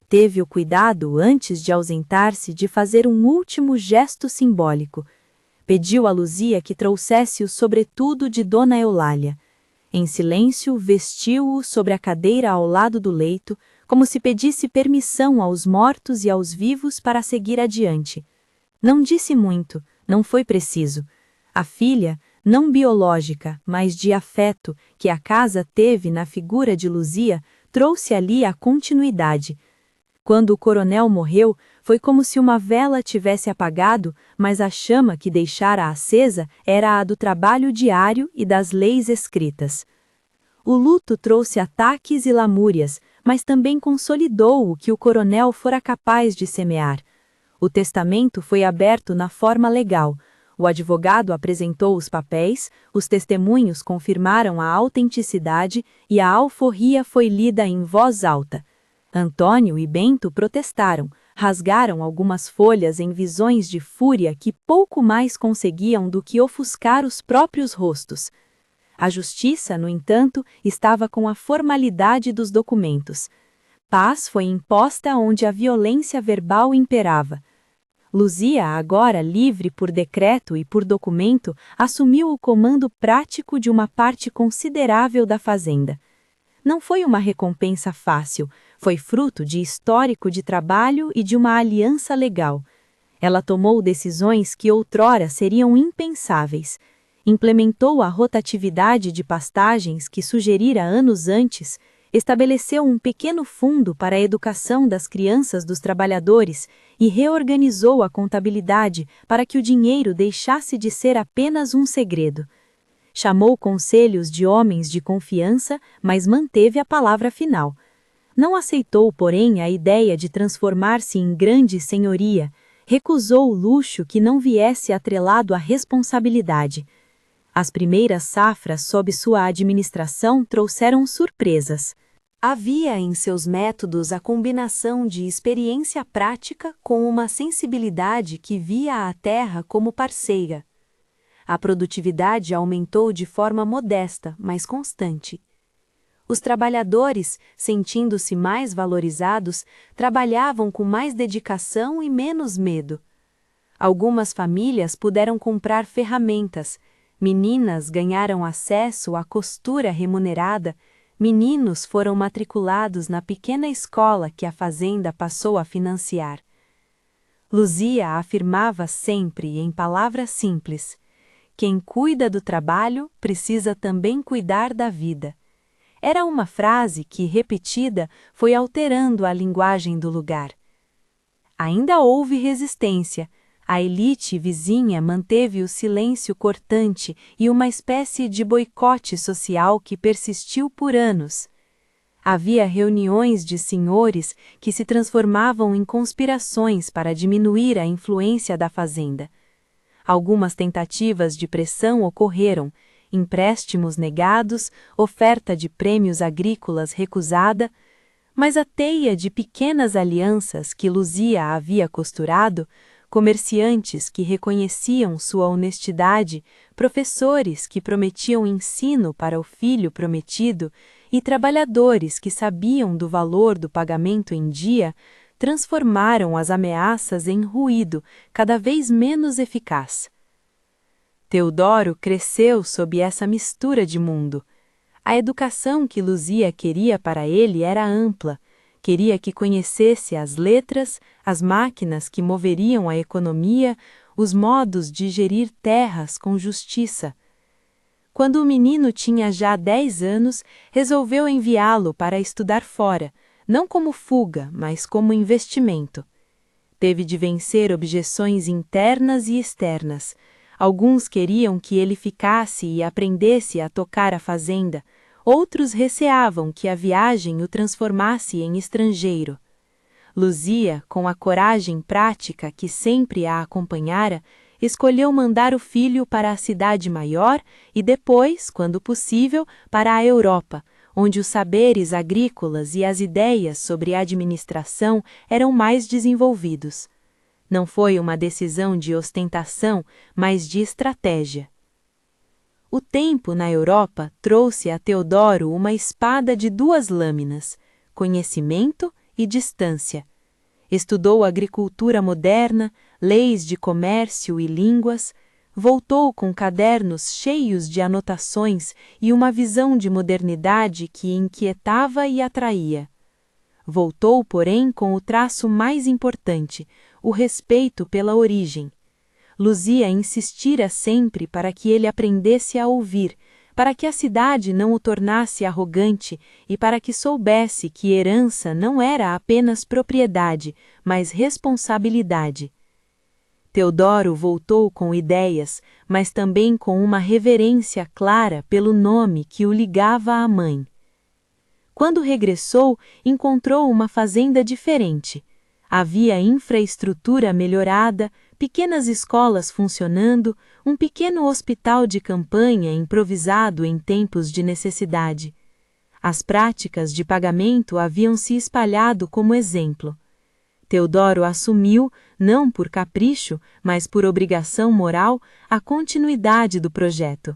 Teve o cuidado, antes de ausentar-se, de fazer um último gesto simbólico. Pediu a Luzia que trouxesse o sobretudo de Dona Eulália. Em silêncio, vestiu-o sobre a cadeira ao lado do leito, como se pedisse permissão aos mortos e aos vivos para seguir adiante. Não disse muito, não foi preciso. A filha, não biológica, mas de afeto, que a casa teve na figura de Luzia, trouxe ali a continuidade. Quando o coronel morreu, foi como se uma vela tivesse apagado, mas a chama que deixara acesa era a do trabalho diário e das leis escritas. O luto trouxe ataques e lamúrias, mas também consolidou o que o coronel fora capaz de semear. O testamento foi aberto na forma legal. O advogado apresentou os papéis, os testemunhos confirmaram a autenticidade e a alforria foi lida em voz alta. Antônio e Bento protestaram, rasgaram algumas folhas em visões de fúria que pouco mais conseguiam do que ofuscar os próprios rostos. A justiça, no entanto, estava com a formalidade dos documentos. Paz foi imposta onde a violência verbal imperava. Luzia, agora livre por decreto e por documento, assumiu o comando prático de uma parte considerável da fazenda. Não foi uma recompensa fácil, foi fruto de histórico de trabalho e de uma aliança legal. Ela tomou decisões que outrora seriam impensáveis. Implementou a rotatividade de pastagens que sugerira anos antes, estabeleceu um pequeno fundo para a educação das crianças dos trabalhadores e reorganizou a contabilidade para que o dinheiro deixasse de ser apenas um segredo. Chamou conselhos de homens de confiança, mas manteve a palavra final. Não aceitou, porém, a ideia de transformar-se em grande senhoria, recusou o luxo que não viesse atrelado à responsabilidade. As primeiras safras sob sua administração trouxeram surpresas. Havia em seus métodos a combinação de experiência prática com uma sensibilidade que via a terra como parceira. A produtividade aumentou de forma modesta, mas constante. Os trabalhadores, sentindo-se mais valorizados, trabalhavam com mais dedicação e menos medo. Algumas famílias puderam comprar ferramentas, meninas ganharam acesso à costura remunerada, meninos foram matriculados na pequena escola que a fazenda passou a financiar. Luzia afirmava sempre, em palavras simples: quem cuida do trabalho precisa também cuidar da vida. Era uma frase que, repetida, foi alterando a linguagem do lugar. Ainda houve resistência. A elite vizinha manteve o silêncio cortante e uma espécie de boicote social que persistiu por anos. Havia reuniões de senhores que se transformavam em conspirações para diminuir a influência da fazenda. Algumas tentativas de pressão ocorreram, empréstimos negados, oferta de prêmios agrícolas recusada, mas a teia de pequenas alianças que Luzia havia costurado, comerciantes que reconheciam sua honestidade, professores que prometiam ensino para o filho prometido e trabalhadores que sabiam do valor do pagamento em dia, transformaram as ameaças em ruído cada vez menos eficaz. Teodoro cresceu sob essa mistura de mundo. A educação que Luzia queria para ele era ampla. Queria que conhecesse as letras, as máquinas que moveriam a economia, os modos de gerir terras com justiça. Quando o menino tinha já 10 anos, resolveu enviá-lo para estudar fora, não como fuga, mas como investimento. Teve de vencer objeções internas e externas. Alguns queriam que ele ficasse e aprendesse a tocar a fazenda, outros receavam que a viagem o transformasse em estrangeiro. Luzia, com a coragem prática que sempre a acompanhara, escolheu mandar o filho para a cidade maior e depois, quando possível, para a Europa, onde os saberes agrícolas e as ideias sobre administração eram mais desenvolvidos. Não foi uma decisão de ostentação, mas de estratégia. O tempo na Europa trouxe a Teodoro uma espada de 2 lâminas, conhecimento e distância. Estudou agricultura moderna, leis de comércio e línguas, voltou com cadernos cheios de anotações e uma visão de modernidade que inquietava e atraía. Voltou, porém, com o traço mais importante, o respeito pela origem. Luzia insistira sempre para que ele aprendesse a ouvir, para que a cidade não o tornasse arrogante e para que soubesse que herança não era apenas propriedade, mas responsabilidade. Teodoro voltou com ideias, mas também com uma reverência clara pelo nome que o ligava à mãe. Quando regressou, encontrou uma fazenda diferente. Havia infraestrutura melhorada, pequenas escolas funcionando, um pequeno hospital de campanha improvisado em tempos de necessidade. As práticas de pagamento haviam se espalhado como exemplo. Teodoro assumiu, não por capricho, mas por obrigação moral, a continuidade do projeto.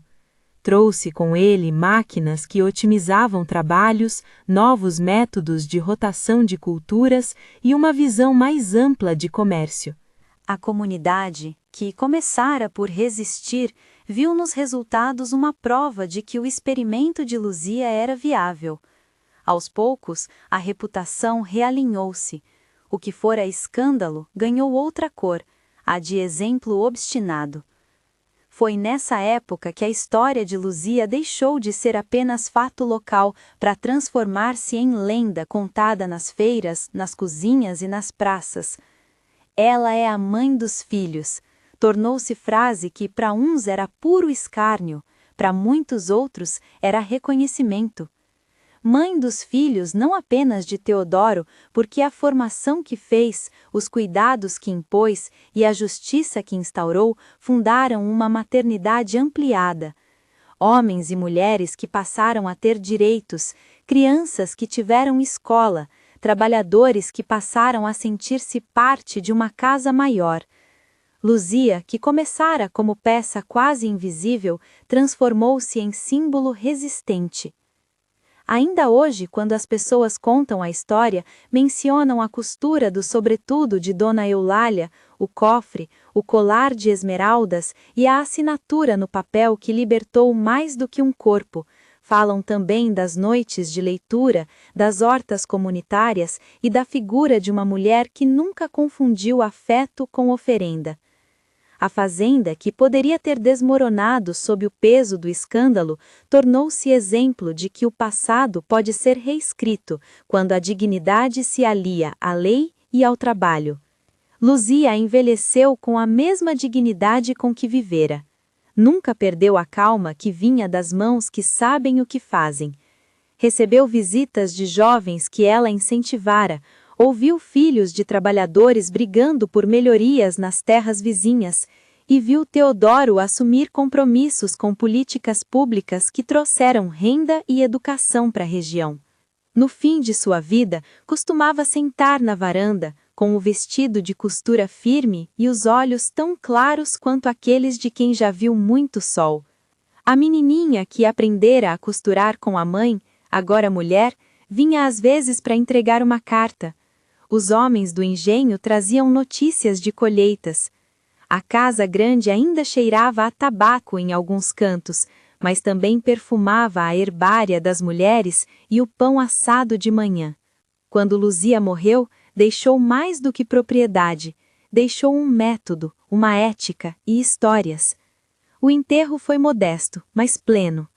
Trouxe com ele máquinas que otimizavam trabalhos, novos métodos de rotação de culturas e uma visão mais ampla de comércio. A comunidade, que começara por resistir, viu nos resultados uma prova de que o experimento de Luzia era viável. Aos poucos, a reputação realinhou-se. O que fora escândalo ganhou outra cor, a de exemplo obstinado. Foi nessa época que a história de Luzia deixou de ser apenas fato local para transformar-se em lenda contada nas feiras, nas cozinhas e nas praças. Ela é a mãe dos filhos. Tornou-se frase que para uns era puro escárnio, para muitos outros era reconhecimento. Mãe dos filhos não apenas de Teodoro, porque a formação que fez, os cuidados que impôs e a justiça que instaurou fundaram uma maternidade ampliada, homens e mulheres que passaram a ter direitos, crianças que tiveram escola, trabalhadores que passaram a sentir-se parte de uma casa maior. Luzia, que começara como peça quase invisível, transformou-se em símbolo resistente. Ainda hoje, quando as pessoas contam a história, mencionam a costura do sobretudo de Dona Eulália, o cofre, o colar de esmeraldas e a assinatura no papel que libertou mais do que um corpo. Falam também das noites de leitura, das hortas comunitárias e da figura de uma mulher que nunca confundiu afeto com oferenda. A fazenda, que poderia ter desmoronado sob o peso do escândalo, tornou-se exemplo de que o passado pode ser reescrito quando a dignidade se alia à lei e ao trabalho. Luzia envelheceu com a mesma dignidade com que vivera. Nunca perdeu a calma que vinha das mãos que sabem o que fazem. Recebeu visitas de jovens que ela incentivara, ouviu filhos de trabalhadores brigando por melhorias nas terras vizinhas e viu Teodoro assumir compromissos com políticas públicas que trouxeram renda e educação para a região. No fim de sua vida, costumava sentar na varanda, com o vestido de costura firme e os olhos tão claros quanto aqueles de quem já viu muito sol. A menininha que aprendera a costurar com a mãe, agora mulher, vinha às vezes para entregar uma carta. Os homens do engenho traziam notícias de colheitas. A casa grande ainda cheirava a tabaco em alguns cantos, mas também perfumava a herbária das mulheres e o pão assado de manhã. Quando Luzia morreu, deixou mais do que propriedade, deixou um método, uma ética e histórias. O enterro foi modesto, mas pleno.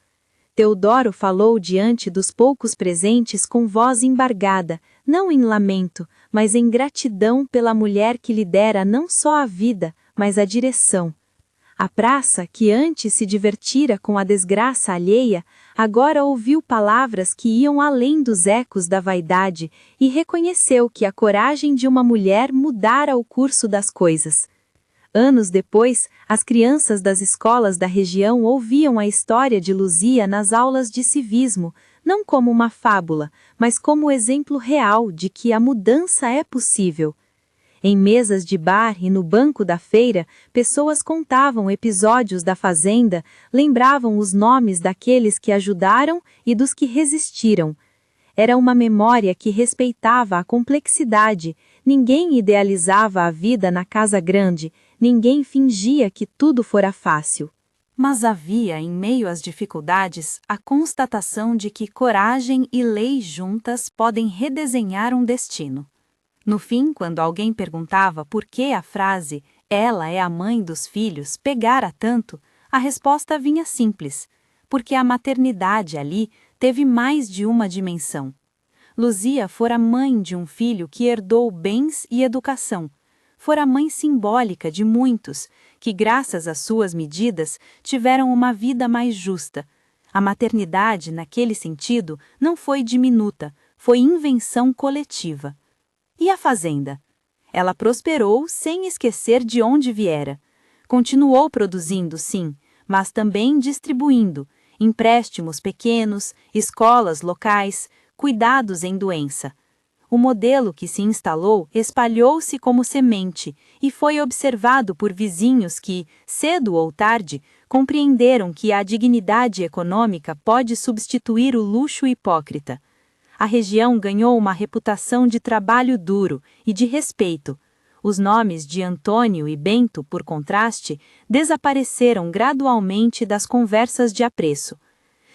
Teodoro falou diante dos poucos presentes com voz embargada, não em lamento, mas em gratidão pela mulher que lhe dera não só a vida, mas a direção. A praça, que antes se divertira com a desgraça alheia, agora ouviu palavras que iam além dos ecos da vaidade e reconheceu que a coragem de uma mulher mudara o curso das coisas. Anos depois, as crianças das escolas da região ouviam a história de Luzia nas aulas de civismo, não como uma fábula, mas como exemplo real de que a mudança é possível. Em mesas de bar e no banco da feira, pessoas contavam episódios da fazenda, lembravam os nomes daqueles que ajudaram e dos que resistiram. Era uma memória que respeitava a complexidade, ninguém idealizava a vida na casa grande, ninguém fingia que tudo fora fácil. Mas havia, em meio às dificuldades, a constatação de que coragem e lei juntas podem redesenhar um destino. No fim, quando alguém perguntava por que a frase "ela é a mãe dos filhos" pegara tanto, a resposta vinha simples, porque a maternidade ali teve mais de uma dimensão. Luzia fora mãe de um filho que herdou bens e educação. Fora mãe simbólica de muitos, que graças às suas medidas tiveram uma vida mais justa. A maternidade, naquele sentido, não foi diminuta, foi invenção coletiva. E a fazenda? Ela prosperou sem esquecer de onde viera. Continuou produzindo, sim, mas também distribuindo empréstimos pequenos, escolas locais, cuidados em doença. O modelo que se instalou espalhou-se como semente e foi observado por vizinhos que, cedo ou tarde, compreenderam que a dignidade econômica pode substituir o luxo hipócrita. A região ganhou uma reputação de trabalho duro e de respeito. Os nomes de Antônio e Bento, por contraste, desapareceram gradualmente das conversas de apreço.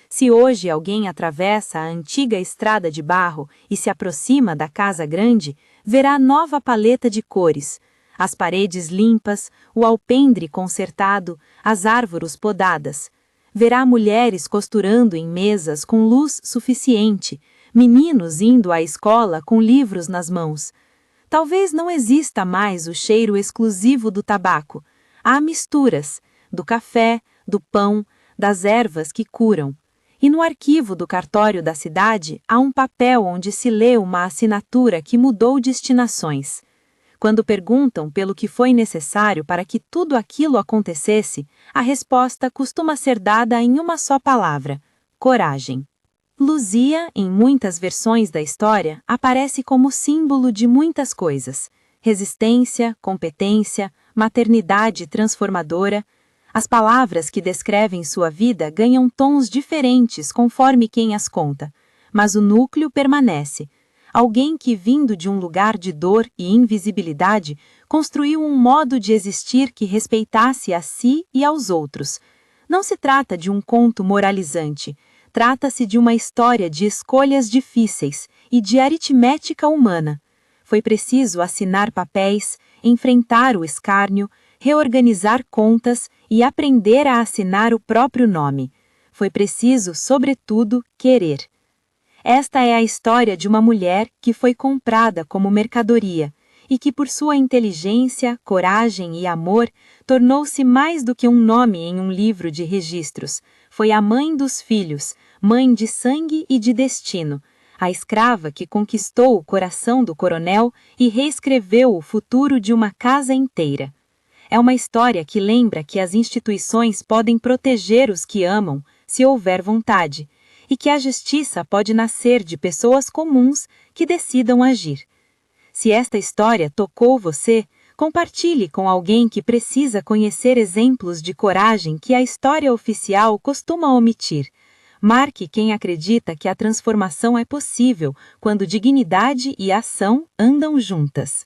Se hoje alguém atravessa a antiga estrada de barro e se aproxima da casa grande, verá nova paleta de cores, as paredes limpas, o alpendre consertado, as árvores podadas. Verá mulheres costurando em mesas com luz suficiente, meninos indo à escola com livros nas mãos. Talvez não exista mais o cheiro exclusivo do tabaco. Há misturas, do café, do pão, das ervas que curam. E no arquivo do cartório da cidade há um papel onde se lê uma assinatura que mudou destinações. Quando perguntam pelo que foi necessário para que tudo aquilo acontecesse, a resposta costuma ser dada em uma só palavra: coragem. Luzia, em muitas versões da história, aparece como símbolo de muitas coisas: resistência, competência, maternidade transformadora. As palavras que descrevem sua vida ganham tons diferentes conforme quem as conta, mas o núcleo permanece. Alguém que, vindo de um lugar de dor e invisibilidade, construiu um modo de existir que respeitasse a si e aos outros. Não se trata de um conto moralizante. Trata-se de uma história de escolhas difíceis e de aritmética humana. Foi preciso assinar papéis, enfrentar o escárnio, reorganizar contas e aprender a assinar o próprio nome. Foi preciso, sobretudo, querer. Esta é a história de uma mulher que foi comprada como mercadoria e que, por sua inteligência, coragem e amor, tornou-se mais do que um nome em um livro de registros. Foi a mãe dos filhos, mãe de sangue e de destino, a escrava que conquistou o coração do coronel e reescreveu o futuro de uma casa inteira. É uma história que lembra que as instituições podem proteger os que amam, se houver vontade, e que a justiça pode nascer de pessoas comuns que decidam agir. Se esta história tocou você, compartilhe com alguém que precisa conhecer exemplos de coragem que a história oficial costuma omitir. Marque quem acredita que a transformação é possível quando dignidade e ação andam juntas.